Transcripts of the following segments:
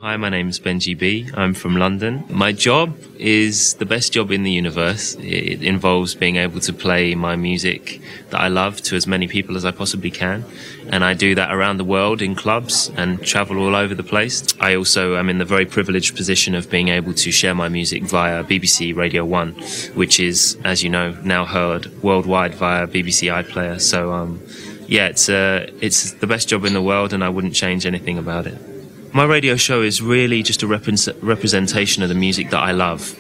Hi, my name's Benji B. I'm from London. My job is the best job in the universe. It involves being able to play my music that I love to as many people as I possibly can. And I do that around the world in clubs and travel all over the place. I also am in the very privileged position of being able to share my music via BBC Radio 1, which is, as you know, now heard worldwide via BBC iPlayer. So, yeah, it's the best job in the world, and I wouldn't change anything about it. My radio show is really just a representation of the music that I love.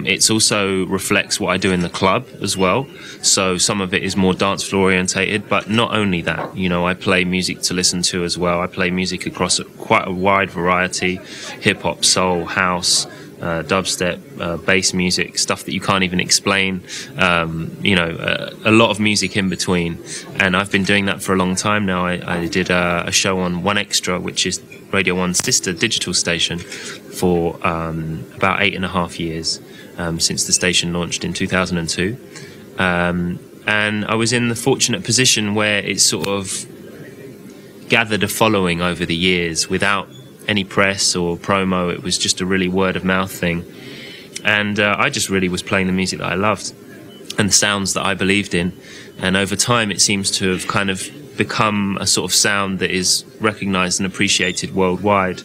It also reflects what I do in the club as well. So some of it is more dance floor orientated, but not only that. You know, I play music to listen to as well. I play music across quite a wide variety: hip hop, soul, house, dubstep, bass music, stuff that you can't even explain, a lot of music in between. And I've been doing that for a long time now. I did a show on 1Extra, which is Radio 1's sister digital station, for about 8.5 years, since the station launched in 2002. And I was in the fortunate position where it sort of gathered a following over the years without any press or promo. It was just a really word-of-mouth thing. And I just really was playing the music that I loved and the sounds that I believed in. And over time, it seems to have kind of become a sort of sound that is recognised and appreciated worldwide.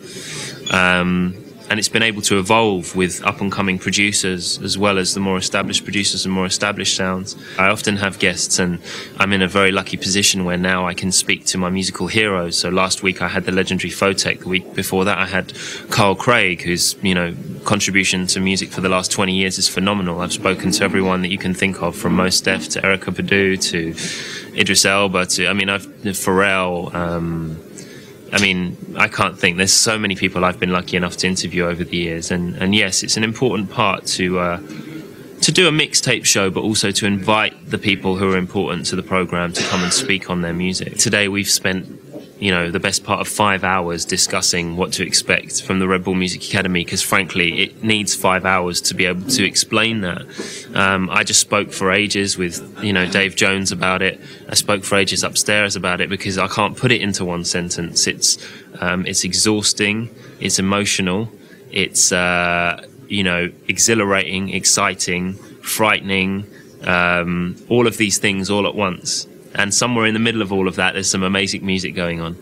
And it's been able to evolve with up-and-coming producers as well as the more established producers and more established sounds. I often have guests, and I'm in a very lucky position where now I can speak to my musical heroes. So last week I had the legendary Photek. The week before that I had Carl Craig, whose contribution to music for the last 20 years is phenomenal. I've spoken to everyone that you can think of, from Mos Def to Erykah Badu to Idris Elba to, Pharrell, I can't think. There's so many people I've been lucky enough to interview over the years, and yes, it's an important part to do a mixtape show, but also to invite the people who are important to the program to come and speak on their music. Today we've spent the best part of 5 hours discussing what to expect from the Red Bull Music Academy, because frankly it needs 5 hours to be able to explain that. I just spoke for ages with Dave Jones about it. I spoke for ages upstairs about it because I can't put it into one sentence. It's exhausting, it's emotional, it's exhilarating, exciting, frightening, all of these things all at once. And somewhere in the middle of all of that, there's some amazing music going on,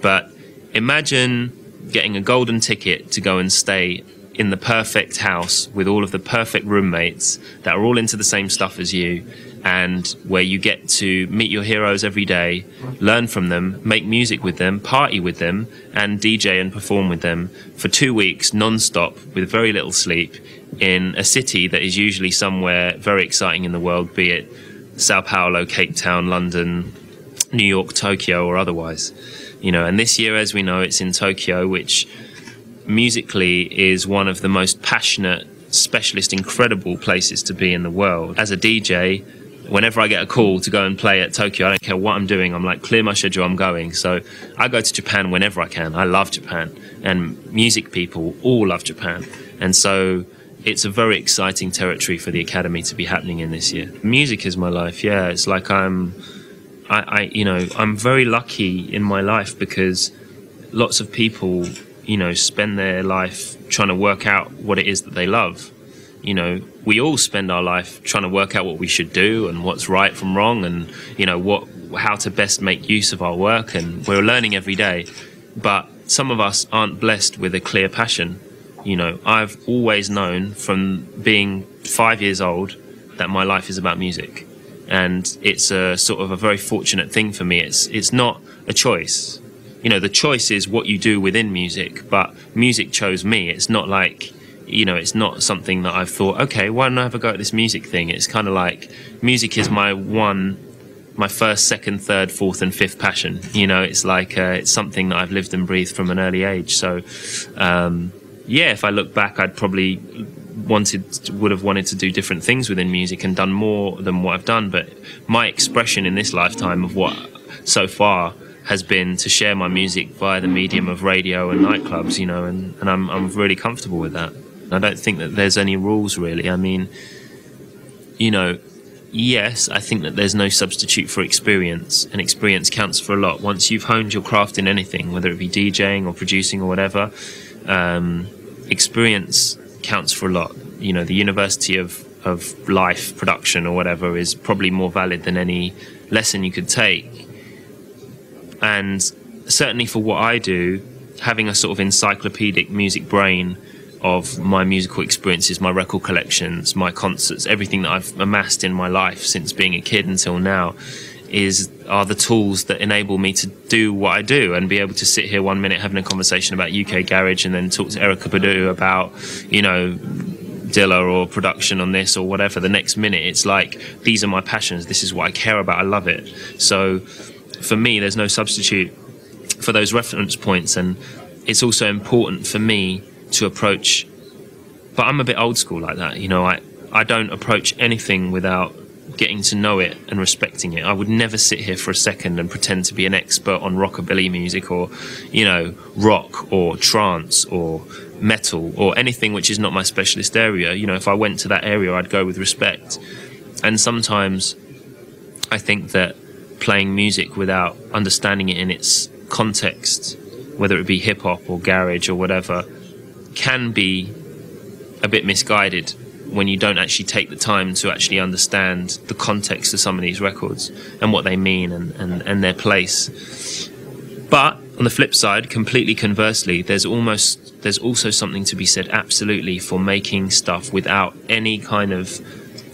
But imagine getting a golden ticket to go and stay in the perfect house with all of the perfect roommates that are all into the same stuff as you, and where you get to meet your heroes every day, learn from them, make music with them, party with them, and DJ and perform with them for 2 weeks non-stop with very little sleep in a city that is usually somewhere very exciting in the world, be it Sao Paulo, Cape Town, London, New York, Tokyo, or otherwise. And this year, as we know, it's in Tokyo, which musically is one of the most passionate, specialist, incredible places to be in the world. As a DJ, whenever I get a call to go and play at Tokyo, I don't care what I'm doing, I'm like, clear my schedule, I'm going. So I go to Japan whenever I can. I love Japan, and music people all love Japan. And so it's a very exciting territory for the Academy to be happening in this year. Music is my life, yeah. It's like I'm very lucky in my life, because lots of people, spend their life trying to work out what it is that they love. We all spend our life trying to work out what we should do and what's right from wrong, and, how to best make use of our work, and we're learning every day. But some of us aren't blessed with a clear passion. I've always known from being 5 years old that my life is about music. And it's a sort of a very fortunate thing for me. It's not a choice. The choice is what you do within music, but music chose me. It's not like, it's not something that I've thought, okay, why don't I have a go at this music thing? It's kind of like music is my first, second, third, fourth, and fifth passion. It's like, it's something that I've lived and breathed from an early age. So, yeah, if I look back, I'd probably would have wanted to do different things within music and done more than what I've done. But my expression in this lifetime of what so far has been to share my music via the medium of radio and nightclubs, and I'm really comfortable with that. I don't think that there's any rules, really. I mean, yes, I think that there's no substitute for experience, and experience counts for a lot. Once you've honed your craft in anything, whether it be DJing or producing or whatever, experience counts for a lot. You know, the University of Life production or whatever is probably more valid than any lesson you could take. And certainly for what I do, having a sort of encyclopedic music brain of my musical experiences, my record collections, my concerts, everything that I've amassed in my life since being a kid until now are the tools that enable me to do what I do and be able to sit here 1 minute having a conversation about UK garage and then talk to Erykah Badu about, you know, Dilla or production on this or whatever. The next minute it's like, these are my passions, this is what I care about, I love it. So for me, there's no substitute for those reference points. And it's also important for me to approach, but I'm a bit old school like that, you know. I don't approach anything without getting to know it and respecting it. I would never sit here for a second and pretend to be an expert on rockabilly music or, you know, rock or trance or metal or anything which is not my specialist area. You know, if I went to that area, I'd go with respect. And sometimes I think that playing music without understanding it in its context, whether it be hip-hop or garage or whatever, can be a bit misguided when you don't actually take the time to actually understand the context of some of these records and what they mean and their place. But on the flip side, completely conversely, there's also something to be said absolutely for making stuff without any kind of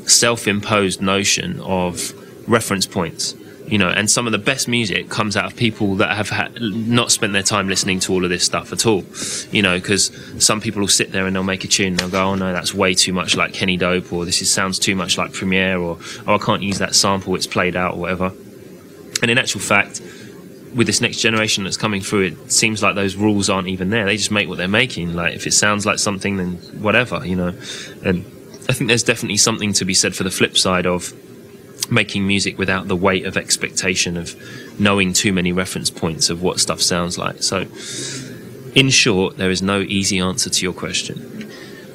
self-imposed notion of reference points. You know, and some of the best music comes out of people that have not spent their time listening to all of this stuff at all. You know, because some people will sit there and they'll make a tune and they'll go, oh no, that's way too much like Kenny Dope, or sounds too much like Premiere, or oh, I can't use that sample, it's played out, or whatever. And in actual fact, with this next generation that's coming through, it seems like those rules aren't even there. They just make what they're making. Like, if it sounds like something, then whatever, you know. And I think there's definitely something to be said for the flip side of making music without the weight of expectation of knowing too many reference points of what stuff sounds like. So, in short, there is no easy answer to your question.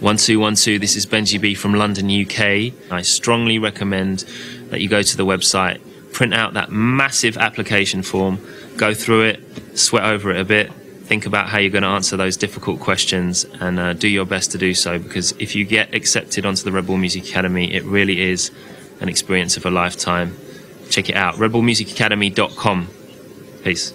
1212, this is Benji B from London, UK. I strongly recommend that you go to the website, print out that massive application form, go through it, sweat over it a bit, think about how you're going to answer those difficult questions, and do your best to do so, because if you get accepted onto the Red Bull Music Academy, it really is an experience of a lifetime. Check it out, redbullmusicacademy.com. Peace.